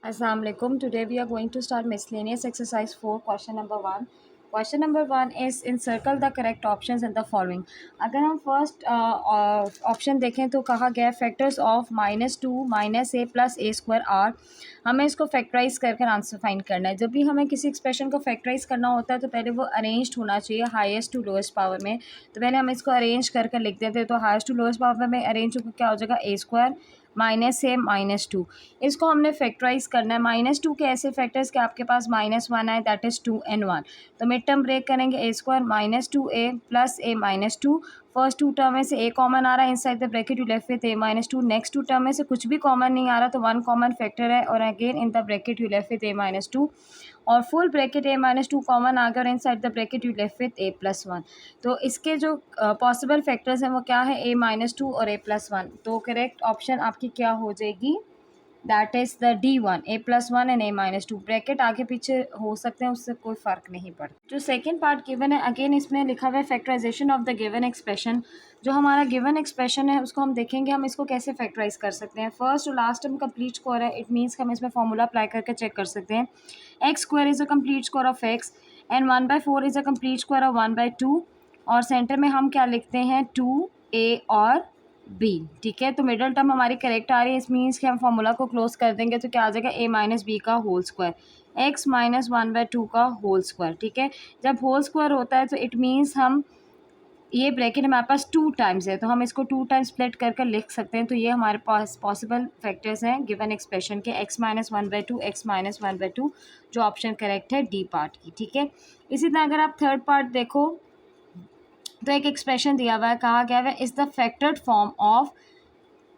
Assalamu alaikum. Today we are going to start miscellaneous exercise 4, question number 1. Question number 1 is encircle the correct options in the following. अगर हम first option देखें तो कहा गया factors of -2 -a plus a square are. हमें इसको factorise कर answer find करना है। जब भी हमें किसी एक्सप्रेशन को फैक्टराइज करना होता है तो पहले वो अरेंज्ड होना चाहिए हाईएस्ट टू लोएस्ट पावर में। तो पहले हम इसको अरेंज कर लिख देते हैं। तो हाईएस्ट टू लोएस्ट पावर में अरेंज होकर क्या हो जाएगा a स्क्वायर -2। इसको हमने फैक्टराइज करना है। -2 के ऐसे फैक्टर्स के आपके पास -1 है, दैट इज़ 2 and 1। तो मिड टर्म ब्रेक करेंगे a square -2a plus a -2। First two term में से a कॉमन आ रहा है, inside the bracket you left with a -2। Next two term में से कुछ भी कॉमन नहीं आ रहा तो 1 कॉमन फैक्टर है और again in the bracket you left with a -2 और फुल ब्रैकेट a -2 कॉमन आ गया और inside the bracket you left with a + 1। तो इसके जो पॉसिबल फैक्टर्स हैं वो क्या है, a -2 और a + 1। तो करेक्ट ऑप्शन आपकी क्या हो जाएगी, that is the D1, a+1 and a-2। Bracket आगे पीछे हो सकते हैं, उससे कोई फ़र्क नहीं पड़ता। जो सेकंड पार्ट गिवन है, अगेन इसमें लिखा हुआ है factorization of the given expression. जो हमारा गिवन एक्सप्रेशन है उसको हम देखेंगे हम इसको कैसे फैक्टराइज कर सकते हैं। फर्स्ट और लास्ट टर्म कंप्लीट स्क्वायर है, इट मीन्स हम इसमें फॉर्मूला अप्लाई करके चेक कर सकते हैं। X square is a complete square of x and 1/4 is a complete square of 1/2 और सेंटर में हम क्या लिखते हैं 2a और b। ठीक है, तो मिडल टर्म हमारी करेक्ट आ रही है। इस मीन्स कि हम फॉर्मूला को क्लोज कर देंगे तो क्या आ जाएगा a-b का होल स्क्वायर x - 1/2 का होल स्क्वायर। ठीक है, जब होल स्क्वायर होता है तो इट मीन्स हम ये ब्रैकेट हमारे पास 2 टाइम्स है तो हम इसको 2 टाइम्स स्प्लिट कर लिख सकते हैं। तो ये हमारे पास पॉसिबल फैक्टर्स हैं गिवन एक्सप्रेशन के x - 1/2 x - 1/2, जो ऑप्शन करेक्ट है डी पार्ट की। ठीक है, इसी तरह अगर आप थर्ड पार्ट देखो तो एक एक्सप्रेशन दिया हुआ है, कहा गया है is the factored form of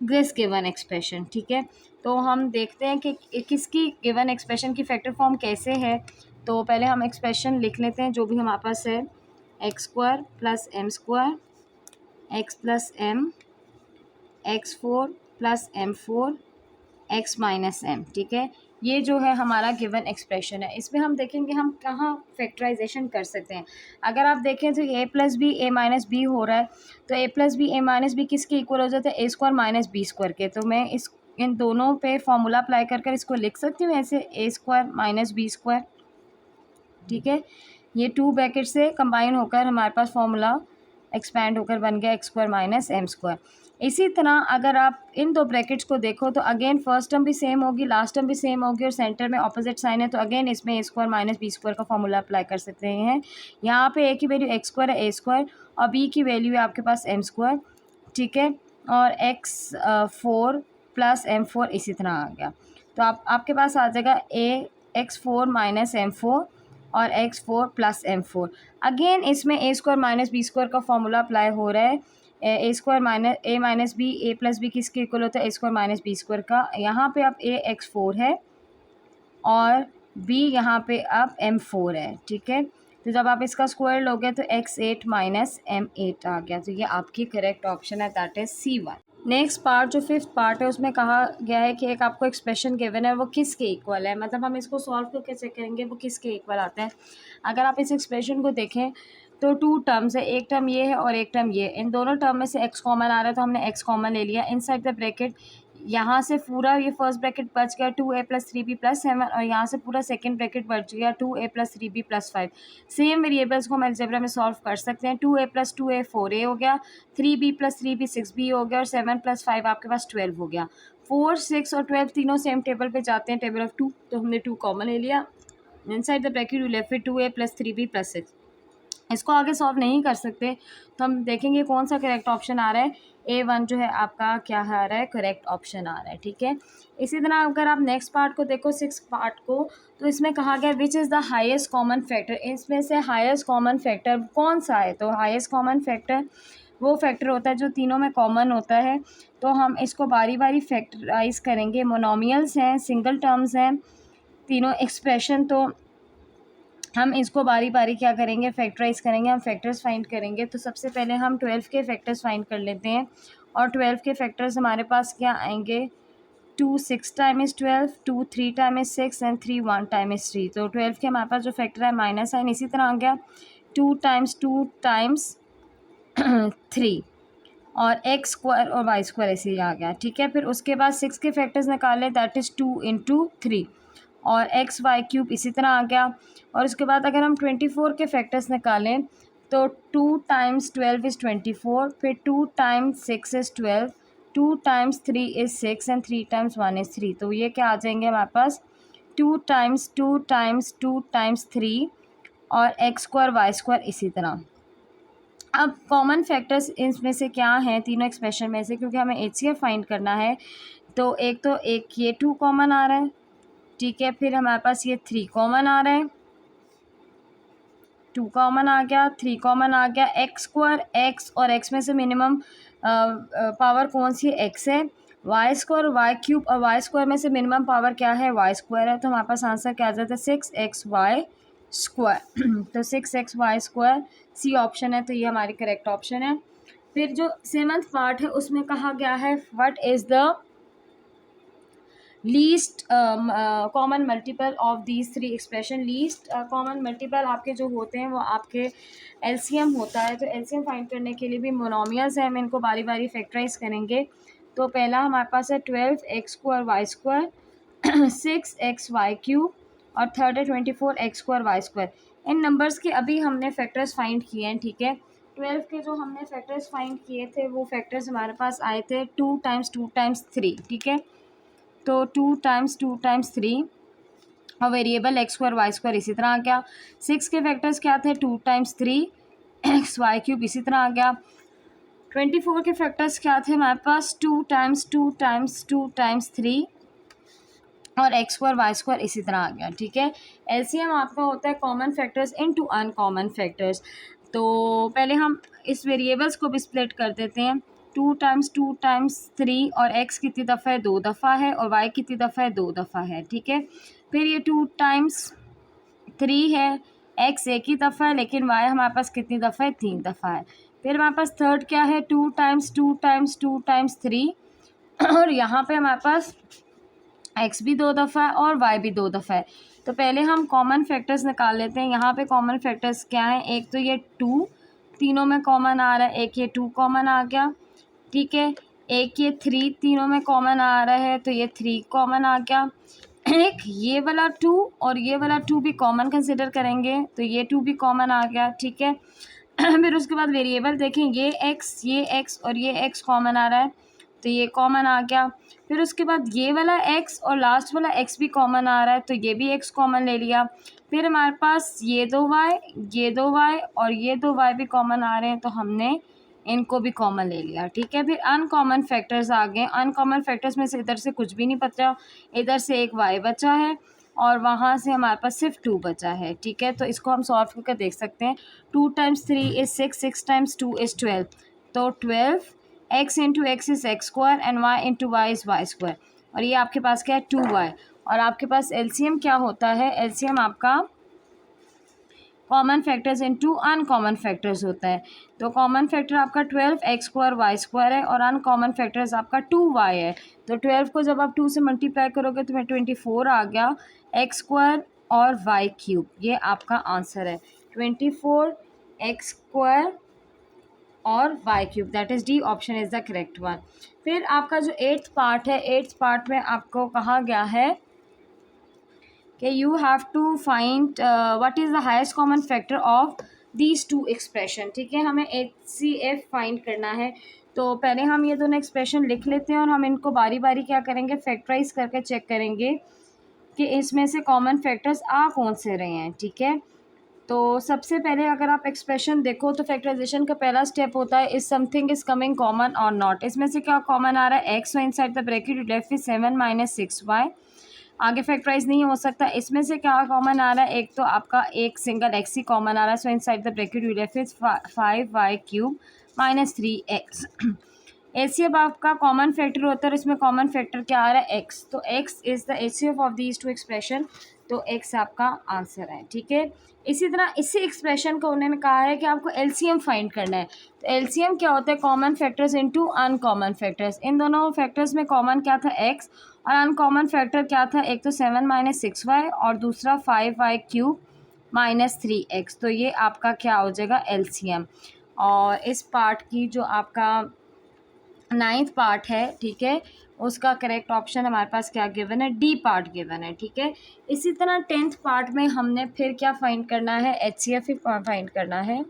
this given expression. ठीक है, तो हम देखते हैं कि किसकी गिवन एक्सप्रेशन की फैक्टर फॉर्म कैसे है। तो पहले हम एक्सप्रेशन लिख लेते हैं जो भी हमारे पास है, X square plus M square X plus M x4 plus m4 x minus M. ठीक है, ये जो है हमारा गिवन एक्सप्रेशन है। इसमें हम देखेंगे हम कहाँ फैक्टराइजेशन कर सकते हैं। अगर आप देखें तो a + b a-b हो रहा है तो a + b a-b किसके इक्वल हो जाता है, a square minus b square के। तो मैं इन दोनों पे फॉर्मूला अप्लाई कर इसको लिख सकती हूँ ऐसे a square minus b square. ठीक है, ये 2 ब्रैकेट से कंबाइन होकर हमारे पास फॉर्मूला एक्सपैंड होकर बन गया X square minus M square. इसी तरह अगर आप इन दो ब्रैकेट्स को देखो तो अगेन फर्स्ट टर्म भी सेम होगी, लास्ट टर्म भी सेम होगी और सेंटर में ऑपोजिट साइन है तो अगेन इसमें ए स्क्वायर माइनस बी स्क्वायर का फॉर्मूला अप्लाई कर सकते हैं। यहाँ पे ए की वैल्यू एक्स स्क्वायर है, ए स्क्वायर और बी की वैल्यू है आपके पास एम स्क्वायर। ठीक है, और x4 प्लस m4 इसी तरह आ गया। तो आपके पास आ जाएगा x4 माइनस m4 और x4 प्लस m4। अगेन इसमें a square minus B square का फॉर्मूला अप्लाई हो रहा है। A square minus A minus B, A plus B किसके इक्वल होता है, A square minus B square का। यहाँ पे अब a x4 है और b यहाँ पे अब m4 है। ठीक है, तो जब आप इसका स्क्वायर लोगे तो x8 माइनस m8 आ गया। तो ये आपकी करेक्ट ऑप्शन है, that is C1। Next part जो फिफ्थ पार्ट है उसमें कहा गया है कि एक आपको एक्सप्रेशन गिवन है वो किसके इक्वल है, मतलब हम इसको सॉल्व करके चेक करेंगे वो किसके इक्वल आता है। अगर आप इस एक्सप्रेशन को देखें तो 2 टर्म्स है, एक टर्म ये है और एक टर्म ये। इन दोनों टर्म में से x कॉमन आ रहा है तो हमने x कॉमन ले लिया। इनसाइड द ब्रैकेट यहाँ से पूरा ये फर्स्ट ब्रैकेट बच गया 2a + 3b + 7 और यहाँ से पूरा सेकंड ब्रैकेट बच गया 2a + 3b + 5। सेम वेरिएबल्स को हम अलजेब्रा में सॉल्व कर सकते हैं। 2a + 2a 4a हो गया, 3b + 3b 6b हो गया और 7 + 5 आपके पास 12 हो गया। 4, 6 और 12 तीनों सेम टेबल पे जाते हैं, टेबल ऑफ 2, तो हमने 2 कॉमन ले लिया। Inside the bracket you left with 2a + 3b + 6। इसको आगे सॉल्व नहीं कर सकते तो हम देखेंगे कौन सा करेक्ट ऑप्शन आ रहा है। A1 जो है आपका क्या आ रहा है, करेक्ट ऑप्शन आ रहा है। ठीक है, इसी तरह अगर आप नेक्स्ट पार्ट को देखो, 6 पार्ट को, तो इसमें कहा गया which is the highest common factor. इसमें से हाईएस्ट कॉमन फैक्टर कौन सा है, तो हाईएस्ट कॉमन फैक्टर वो फैक्टर होता है जो तीनों में कॉमन होता है। तो हम इसको बारी बारी फैक्टराइज करेंगे। मोनोमियल्स हैं, सिंगल टर्म्स हैं तीनों एक्सप्रेशन, तो हम इसको बारी बारी क्या करेंगे, फैक्टराइज करेंगे। हम फैक्टर्स फाइंड करेंगे। तो सबसे पहले हम 12 के फैक्टर्स फाइंड कर लेते हैं और 12 के फैक्टर्स हमारे पास क्या आएंगे, 2 6 टाइम्स 12, 2 3 टाइम्स 6 एंड 3 1 टाइम्स 3। तो 12 के हमारे पास जो फैक्टर है माइनस साइन इसी तरह आ गया 2 टाइम्स 2 टाइम्स 3 और एक्स स्क्वायर और वाई स्क्वायर ऐसे ही आ गया, ठीक है। फिर उसके बाद 6 के फैक्टर्स निकाले, दैट इज़ 2 इंटू 3, और एक्स वाई क्यूब इसी तरह आ गया। और उसके बाद अगर हम 24 के फैक्टर्स निकालें तो 2 टाइम्स 12 इज़ 24, फिर 2 times 6 is 12, 2 times 3 is 6 and 3 times 1 is 3। तो ये क्या आ जाएंगे हमारे पास 2 टाइम्स 2 टाइम्स 2 टाइम्स 3 और एक्स स्क्वायर वाई स्क्वायर इसी तरह। अब कॉमन फैक्टर्स इसमें से क्या हैं तीनों एक्सप्रेशन में से, क्योंकि हमें एचसीएफ फाइंड करना है। तो एक ये 2 कॉमन आ रहा है, ठीक है। फिर हमारे पास ये 3 कॉमन आ रहा है, 2 कॉमन आ गया, 3 कॉमन आ गया, एक्स स्क्वायर एक्स और एक्स में से मिनिमम पावर कौन सी है, एक्स है। वाई स्क्वायर वाई क्यूब और वाई स्क्वायर में से मिनिमम पावर क्या है, वाई स्क्वायर है। तो हमारे पास आंसर क्या आ जाता है 6x वाई स्क्वायर। तो 6x Y square C option है, तो ये हमारी करेक्ट ऑप्शन है। फिर जो 7th पार्ट है उसमें कहा गया है what is the least common multiple of these 3 expression. Least common multiple आपके जो होते हैं वो आपके एलसीएम होता है। तो एलसीएम फाइंड करने के लिए भी मोनोमियल्स है, हम इनको बारी बारी फैक्टराइज करेंगे। तो पहला हमारे पास है 12x square Y square 6x Y cube और थर्ड है 24x स्क्वायर वाई स्क्वायर। इन नंबर्स के अभी हमने फैक्टर्स फाइंड किए हैं, ठीक है। 12 के जो हमने फैक्टर्स फाइंड किए थे वो फैक्टर्स हमारे पास आए थे 2 टाइम्स 2 टाइम्स 3, ठीक है। तो 2 टाइम्स 2 टाइम्स 3 और variable X square Y square इसी तरह आ गया। 6 के फैक्टर्स क्या थे 2 टाइम्स 3 एक्स वाई क्यूब इसी तरह आ गया। 24 के फैक्टर्स क्या थे हमारे पास 2 टाइम्स 2 टाइम्स 2 टाइम्स 3 और एक्स स्क्वायर वाई स्क्वायर इसी तरह आ गया, ठीक है। एलसीएम आपका होता है common factors into uncommon factors. तो पहले हम इस वेरिएबल्स को भी स्प्लिट कर देते हैं। 2 टाइम्स 2 टाइम्स 3 और एक्स कितनी दफ़ा है 2 दफ़ा है और वाई कितनी दफ़ा है 2 दफ़ा है, ठीक है। फिर ये 2 टाइम्स 3 है, एक्स एक ही दफ़ा है लेकिन वाई हमारे पास कितनी दफ़ा है 3 दफ़ा है। फिर हमारे पास थर्ड क्या है 2 टाइम्स 2 टाइम्स 2 टाइम्स 3 और यहाँ पे हमारे पास एक्स भी 2 दफ़ा है और वाई भी 2 दफ़ा है। तो पहले हम कॉमन फैक्टर्स निकाल लेते हैं। यहाँ पे कॉमन फैक्टर्स क्या हैं, एक तो ये 2 तीनों में कॉमन आ रहा है, एक ये 2 कॉमन आ गया, ठीक है। एक ये 3 तीनों में कॉमन आ रहा है तो ये 3 कॉमन आ गया। एक ये वाला 2 और ये वाला 2 भी कॉमन कंसिडर करेंगे तो ये 2 भी कॉमन आ गया, ठीक है। फिर उसके बाद वेरिएबल देखें, ये एक्स और ये एक्स कॉमन आ रहा है तो ये कॉमन आ गया। फिर उसके बाद ये वाला एक्स और लास्ट वाला एक्स भी कॉमन आ रहा है तो ये भी एक्स कॉमन ले लिया। फिर हमारे पास ये 2 वाई और ये 2 वाई भी कॉमन आ रहे हैं तो हमने इनको भी कॉमन ले लिया, ठीक है। फिर अनकॉमन फैक्टर्स आ गए। अनकॉमन फैक्टर्स में से इधर से कुछ भी नहीं बचा, इधर से एक वाई बचा है और वहाँ से हमारे पास सिर्फ 2 बचा है, ठीक है। तो इसको हम सॉल्व करके देख सकते हैं। 2 टाइम्स 3 इज़ 6, 6 टाइम्स 2 इज़ 12, तो 12 X into X is x square and Y into Y is Y square. और ये आपके पास क्या है 2y। और आपके पास एलसीएम क्या होता है, एलसीएम आपका common factors into uncommon factors होता है। तो कॉमन फैक्टर आपका 12 एक्स स्क्वायर वाई स्क्वायर है और अनकॉमन फैक्टर्स आपका 2y है। तो 12 को जब आप 2 से मल्टीप्लाई करोगे तो 24 आ गया, एक्स स्क्वायर और वाई क्यूब, ये आपका आंसर है 24 एक्स स्क्वायर और Y cube, that is D option is the correct one. फिर आपका जो 8th पार्ट है, 8th पार्ट में आपको कहा गया है कि you have to find what is the highest common factor of these 2 expression, ठीक है। हमें HCF फाइंड करना है। तो पहले हम ये दोनों एक्सप्रेशन लिख लेते हैं और हम इनको बारी बारी क्या करेंगे फैक्टराइज करके चेक करेंगे कि इसमें से कॉमन फैक्टर्स आ कौन से रहे हैं, ठीक है। तो सबसे पहले अगर आप एक्सप्रेशन देखो तो फैक्टराइजेशन का पहला स्टेप होता है is something is coming common और नॉट। इसमें से क्या कॉमन आ रहा है x, inside the bracket you left with 7 minus 6y, आगे फैक्टराइज नहीं हो सकता। इसमें से क्या कॉमन आ रहा है, एक तो आपका एक सिंगल एक्स ही कॉमन आ रहा है, सो inside the bracket you left with 5y cube minus 3x। HCF आपका कॉमन फैक्टर होता है और इसमें कॉमन फैक्टर क्या आ रहा है एक्स, तो x is the HCF of these 2 expression, तो एक्स आपका आंसर है, ठीक है। इसी तरह इसी एक्सप्रेशन को उन्होंने कहा है कि आपको एलसीएम फाइंड करना है। तो एलसीएम क्या होता है common factors into uncommon factors. इन दोनों फैक्टर्स में कॉमन क्या था एक्स और अनकॉमन फैक्टर क्या था, एक तो 7 माइनस 6y और दूसरा 5y क्यूब माइनस 3x। तो ये आपका क्या हो जाएगा एलसीएम। और इस पार्ट की जो आपका नाइन्थ पार्ट है, ठीक है, उसका करेक्ट ऑप्शन हमारे पास क्या गिवन है, डी पार्ट गिवन है, ठीक है। इसी तरह 10th पार्ट में हमने फिर क्या फाइंड करना है, HCF ही फाइंड करना है।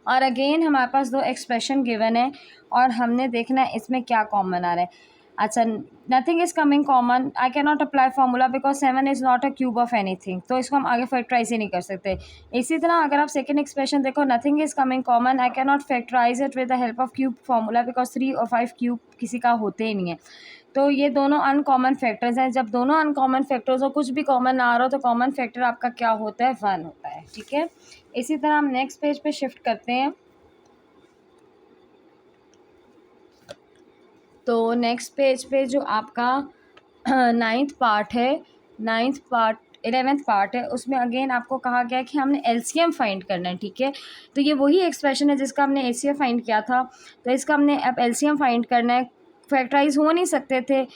और अगेन हमारे पास दो एक्सप्रेशन गिवन है और हमने देखना है इसमें क्या कॉमन आ रहा है। अच्छा, nothing is coming common, I can not apply formula because 7 is not a cube of anything, तो इसको हम आगे फैक्टराइज ही नहीं कर सकते। इसी तरह अगर आप सेकंड एक्सप्रेशन देखो, nothing is coming common, I can not factorize it with the help of cube formula because 3 और 5 क्यूब किसी का होते ही नहीं है। तो ये दोनों अनकॉमन फैक्टर्स हैं। जब दोनों अनकॉमन फैक्टर्स हो, कुछ भी कॉमन ना आ रहा हो, तो कॉमन फैक्टर आपका क्या होता है, 1 होता है, ठीक है। इसी तरह हम नेक्स्ट पेज पे शिफ्ट करते हैं। तो नेक्स्ट पेज पे जो आपका 9th पार्ट है, 11th पार्ट है, उसमें अगेन आपको कहा गया है कि हमने LCM फाइंड करना है, ठीक है। तो ये वही एक्सप्रेशन है जिसका हमने HCF फाइंड किया था, तो इसका हमने अब LCM फाइंड करना है। फैक्टराइज हो नहीं सकते थे,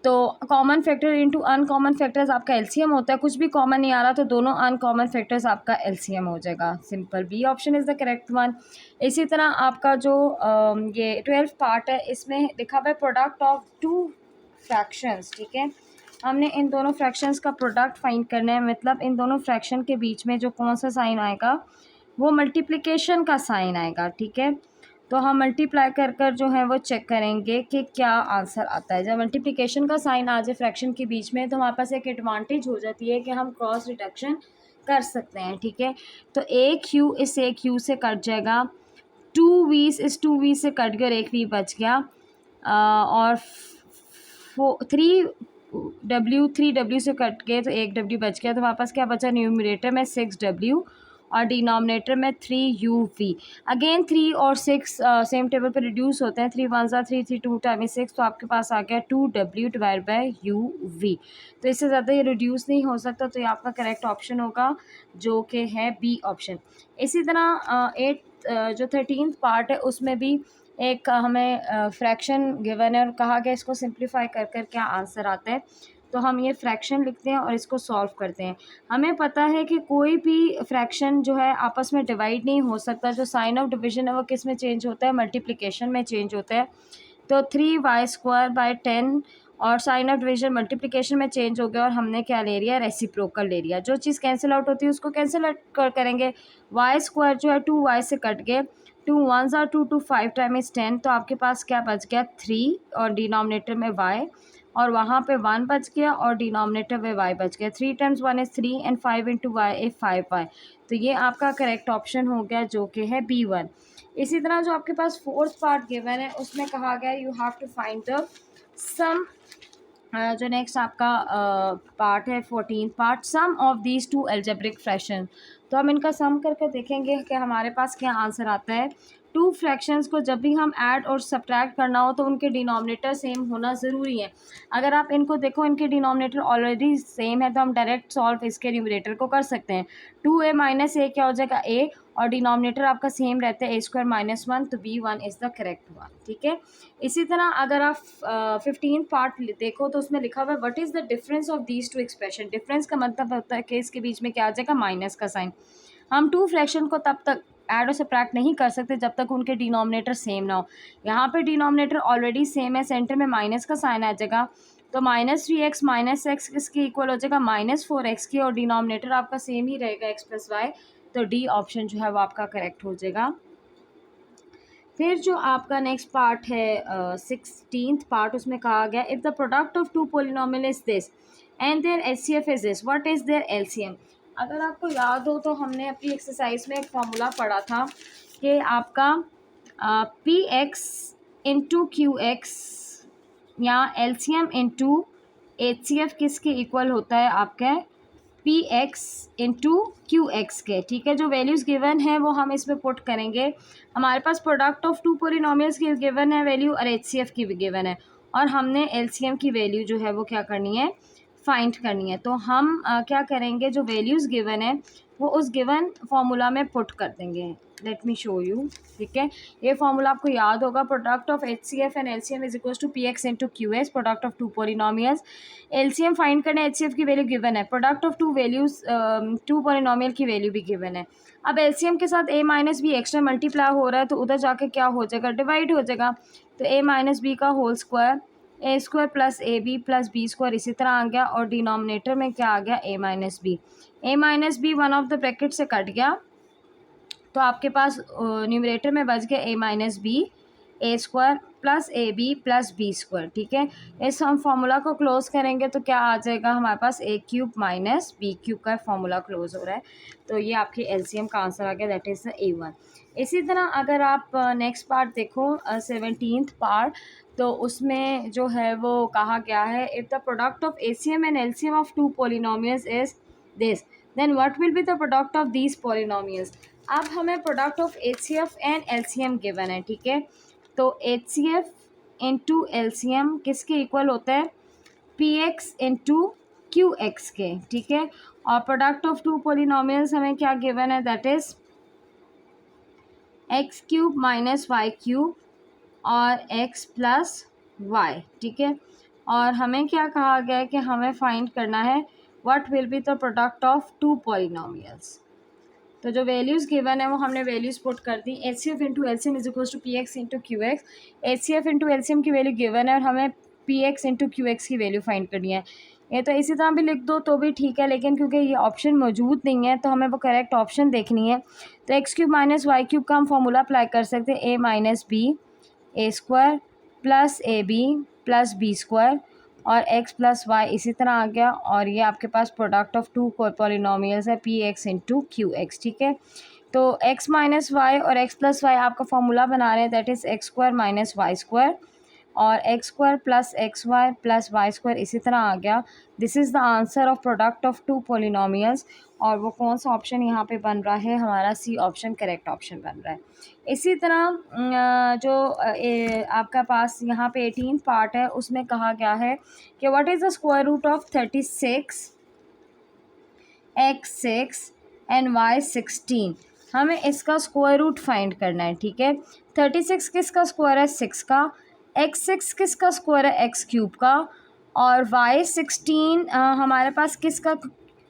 तो common factor into uncommon factors आपका LCM होता है। कुछ भी कॉमन नहीं आ रहा तो दोनों अनकॉमन फैक्टर्स आपका LCM हो जाएगा। Simple, B option is the correct one. इसी तरह आपका जो ये 12th पार्ट है, इसमें लिखा हुआ है प्रोडक्ट ऑफ 2 फ्रैक्शंस, ठीक है। हमने इन दोनों फ्रैक्शंस का प्रोडक्ट फाइंड करना है, मतलब इन दोनों फ्रैक्शन के बीच में जो कौन सा साइन आएगा वो मल्टीप्लिकेशन का साइन आएगा, ठीक है। तो हम मल्टीप्लाई कर कर जो है वो चेक करेंगे कि क्या आंसर आता है। जब मल्टीप्लिकेशन का साइन आ जाए फ्रैक्शन के बीच में, तो हमारे पास एक एडवांटेज हो जाती है कि हम क्रॉस रिडक्शन कर सकते हैं, ठीक है। तो एक क्यू इस एक क्यू से कट जाएगा, 2v इस 2v से कट गया और एक v बच गया, और 3w से कट गए तो एक w बच गया। तो हमारे पास क्या बचा, न्यूमरेटर में 6w और डिनोमिनेटर में 3uv। अगेन 3 और 6 सेम टेबल पे रिड्यूस होते हैं, 3 1 3 3 2 टाइम 6, तो आपके पास आ गया 2w डिवाइड बाय uv। तो इससे ज़्यादा ये रिड्यूस नहीं हो सकता, तो ये आपका करेक्ट ऑप्शन होगा जो कि है बी ऑप्शन। इसी तरह 13th पार्ट है, उसमें भी एक हमें फ्रैक्शन गिवन है और कहा गया इसको सिंप्लीफाई कर कर क्या आंसर आता है। तो हम ये फ्रैक्शन लिखते हैं और इसको सॉल्व करते हैं। हमें पता है कि कोई भी फ्रैक्शन जो है आपस में डिवाइड नहीं हो सकता। जो साइन ऑफ डिवीजन है वो किस में चेंज होता है, मल्टीप्लिकेशन में चेंज होता है। तो 3y² / 10 और साइन ऑफ डिवीजन मल्टीप्लिकेशन में चेंज हो गया और हमने क्या ले लिया, रेसिप्रोकल ले लिया। जो चीज़ कैंसिल आउट होती है उसको कैंसिल आउट करेंगे। y² जो है 2y से कट गए, 2 1 2 2 5 टाइम्स 10, तो आपके पास क्या बच गया, 3 और डिनोमिनेटर में y, और वहाँ पे 1 बच गया और डिनोमिनेटर में y बच गया। 3 times 1 is 3 and 5 into Y is 5y। तो ये आपका करेक्ट ऑप्शन हो गया जो कि है B1। इसी तरह जो आपके पास 4th पार्ट गिवन है, उसमें कहा गया you have to find the sum. जो नेक्स्ट आपका पार्ट है 14th part, sum of these 2 algebraic fraction. तो हम इनका सम करके देखेंगे कि हमारे पास क्या आंसर आता है। 2 फ्रैक्शंस को जब भी हम ऐड और सब्ट्रैक्ट करना हो तो उनके डिनोमिनेटर सेम होना ज़रूरी है। अगर आप इनको देखो, इनके डिनोमिनेटर ऑलरेडी सेम है, तो हम डायरेक्ट सॉल्व इसके न्यूमरेटर को कर सकते हैं। 2a - a क्या हो जाएगा, a, और डिनोमिनेटर आपका सेम रहता है a² - 1, तो B1 is the correct one, ठीक है। इसी तरह अगर आप 15th पार्ट देखो तो उसमें लिखा हुआ है what is the difference of these 2 expression. Difference का मतलब होता है कि इसके बीच में क्या आ जाएगा, माइनस का साइन। हम 2 फ्रैक्शन को तब तक ऐड और सब्ट्रैक्ट नहीं कर सकते जब तक उनके डिनोमिनेटर सेम ना हो। यहाँ पे डिनोमिनेटर ऑलरेडी सेम है, सेंटर में माइनस का साइन आ जाएगा, तो -3x - x किसके इक्वल हो जाएगा, -4x की, और डिनोमिनेटर आपका सेम ही रहेगा x+y। तो डी ऑप्शन जो है वो आपका करेक्ट हो जाएगा। फिर जो आपका नेक्स्ट पार्ट है 16th पार्ट, उसमें कहा गया if the product of 2 polynomial is this and their HCF is this, what is their LCM। अगर आपको याद हो तो हमने अपनी एक्सरसाइज में एक फॉर्मूला पढ़ा था कि आपका PX इंटू QX या LCM इंटू HCF किसके इक्वल होता है, आपके PX इंटू QX के, ठीक है। जो वैल्यूज़ गिवन है वो हम इसमें पुट करेंगे। हमारे पास प्रोडक्ट ऑफ 2 पोलिनोमियल्स की गिवन है वैल्यू और HCF की भी गिवन है, और हमने LCM की वैल्यू जो है वो क्या करनी है, फाइंड करनी है। तो हम क्या करेंगे, जो वैल्यूज़ गिवन है वो उस गिवन फार्मूला में पुट कर देंगे। Let me show you. ठीक है, ये फार्मूला आपको याद होगा, product of HCF and LCM is equal to PX into QS, product of two polynomials. LCM find करना है, HCF की वैल्यू गिवन है, product of two values two polynomial की वैल्यू भी गिवन है। अब LCM के साथ A minus B extra multiply हो रहा है, तो उधर जाके क्या हो जाएगा, डिवाइड हो जाएगा। तो A माइनस बी का whole square, a square plus AB plus B square इसी तरह आ गया, और डिनोमिनेटर में क्या आ गया, A minus B. A minus B one of the bracket से कट गया, तो आपके पास न्यूमरेटर में बच गया A minus B A square plus AB plus B square. ठीक है, इस हम फार्मूला को क्लोज करेंगे तो क्या आ जाएगा हमारे पास, A cube minus B cube का फार्मूला क्लोज हो रहा है। तो ये आपकी LCM का आंसर आ गया, दैट इज़ द A1। इसी तरह अगर आप नेक्स्ट पार्ट देखो, 17th पार्ट, तो उसमें जो है वो कहा गया है, if the product of ACM and LCM of two polynomials is this, then what will be the product of these polynomials. अब हमें product of HCF and LCM given है। ठीक है, तो HCF इंटू LCM किसके इक्वल होता है, PX into QX के। ठीक है, और प्रोडक्ट ऑफ टू पॉलिनोमियल्स हमें क्या गिवन है, that is x cube minus y cube और x प्लस वाई। ठीक है, और हमें क्या कहा गया है कि हमें फाइंड करना है what will be the product of two polynomials. तो जो वैल्यूज़ गिवन है वो हमने वैल्यूज़ पुट कर दी, HCF into LCM is equal to PX into QX। HCF into LCM की वैल्यू गिवन है और हमें PX इंटू QX की वैल्यू फाइंड करनी है। ये तो इसी तरह भी लिख दो तो भी ठीक है, लेकिन क्योंकि ये ऑप्शन मौजूद नहीं है तो हमें वो करेक्ट ऑप्शन देखनी है। तो x cube minus y cube का हम फॉर्मूला अप्लाई कर सकते हैं, A minus B A square plus AB plus B square और x प्लस वाई इसी तरह आ गया, और ये आपके पास प्रोडक्ट ऑफ टू पॉलिनोमियल्स है, PX इंटू QX। ठीक है, तो x माइनस वाई और x प्लस वाई आपका फॉर्मूला बना रहे हैं, that is x square minus y square, और x square plus x y plus y square इसी तरह आ गया। This is the answer of product of two polynomials, और वो कौन सा ऑप्शन यहाँ पे बन रहा है, हमारा C ऑप्शन करेक्ट ऑप्शन बन रहा है। इसी तरह जो आपका पास यहाँ पे 18th पार्ट है, उसमें कहा गया है कि what is the square root of 36 x6 and y16। हमें इसका स्क्वायर रूट फाइंड करना है। ठीक है, 36 किसका स्क्वायर है, 6 का, x6 किसका स्क्वायर है, x क्यूब का, और y16 हमारे पास किसका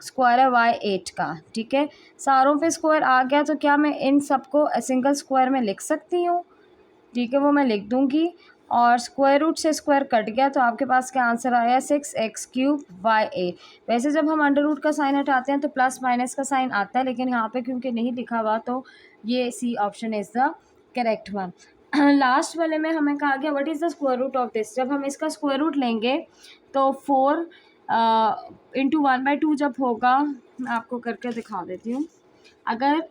स्क्वायर है, y8 का। ठीक है, सारों पे स्क्वायर आ गया, तो क्या मैं इन सबको सिंगल स्क्वायर में लिख सकती हूँ। ठीक है, वो मैं लिख दूँगी, और स्क्वायर रूट से स्क्वायर कट गया, तो आपके पास क्या आंसर आया, 6x क्यूब y8। वैसे जब हम अंडर रूट का साइन हटाते हैं तो प्लस माइनस का साइन आता है, लेकिन यहाँ पे क्योंकि नहीं लिखा हुआ तो ये C option is the correct one. Last वाले में हमें कहा गया what is the square root of this. जब हम इसका स्क्वायर रूट लेंगे तो 4 इंटू 1/2 जब होगा, मैं आपको करके दिखा देती हूँ। अगर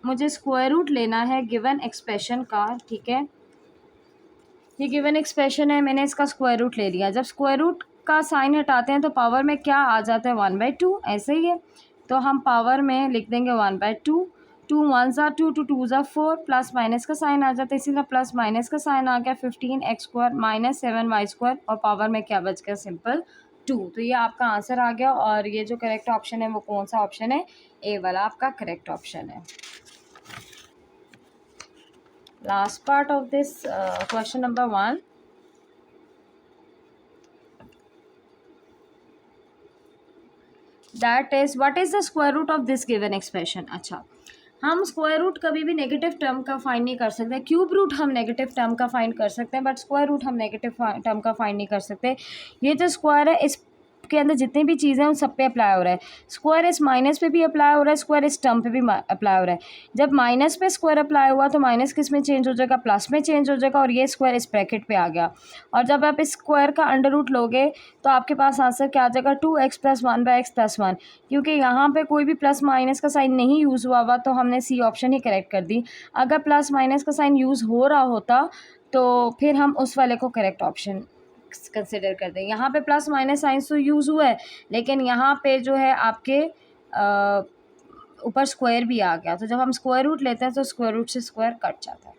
मुझे स्क्वायर रूट लेना है गिवन एक्सप्रेशन का, ठीक है, ये गिवन एक्सप्रेशन है, मैंने इसका स्क्वायर रूट ले लिया। जब स्क्वायर रूट का साइन हटाते हैं तो पावर में क्या आ जाता है, 1/2, ऐसे ही है। तो हम पावर में लिख देंगे 1/2, 2 1 ज़ा 2, 2 2 ज़ा 4, प्लस माइनस का साइन आ जाता है, इसी तरह प्लस माइनस का साइन आ गया, 15x square minus 7y square, और पावर में क्या बच गया, सिंपल 2। तो ये आपका आंसर आ गया, और ये जो करेक्ट ऑप्शन है वो कौन सा ऑप्शन है, ए वाला आपका करेक्ट ऑप्शन है। Last part of this question number 1, that is what is the square root of this given expression। अच्छा, हम स्क्वायर रूट कभी भी नेगेटिव टर्म का फाइंड नहीं कर सकते। क्यूब रूट हम नेगेटिव टर्म का फाइंड कर सकते हैं, बट स्क्वायर रूट हम नेगेटिव टर्म का फाइंड नहीं कर सकते। ये जो स्क्वायर है इसके अंदर जितनी भी चीज़ें हैं उन सब पे अप्लाई हो रहा है। स्क्वायर इस माइनस पे भी अप्लाई हो रहा है, स्क्वायर इस टर्म पे भी अप्लाई हो रहा है। जब माइनस पे स्क्वायर अप्लाई हुआ तो माइनस किस में चेंज हो जाएगा, प्लस में चेंज हो जाएगा, और ये स्क्वायर इस ब्रैकेट पे आ गया। और जब आप इस स्क्वायर का अंडर रूट लोगे तो आपके पास आंसर क्या आ जाएगा, 2x प्लस 1/x+1। क्योंकि यहाँ पे कोई भी प्लस माइनस का साइन नहीं यूज़ हुआ तो हमने C ऑप्शन ही करेक्ट कर दी। अगर प्लस माइनस का साइन यूज़ हो रहा होता तो फिर हम उस वाले को करेक्ट ऑप्शन कंसिडर कर दें। यहाँ पे प्लस माइनस साइन तो यूज़ हुआ है, लेकिन यहाँ पे जो है आपके ऊपर स्क्वायर भी आ गया, तो जब हम स्क्वायर रूट लेते हैं तो स्क्वायर रूट से स्क्वायर कट जाता है।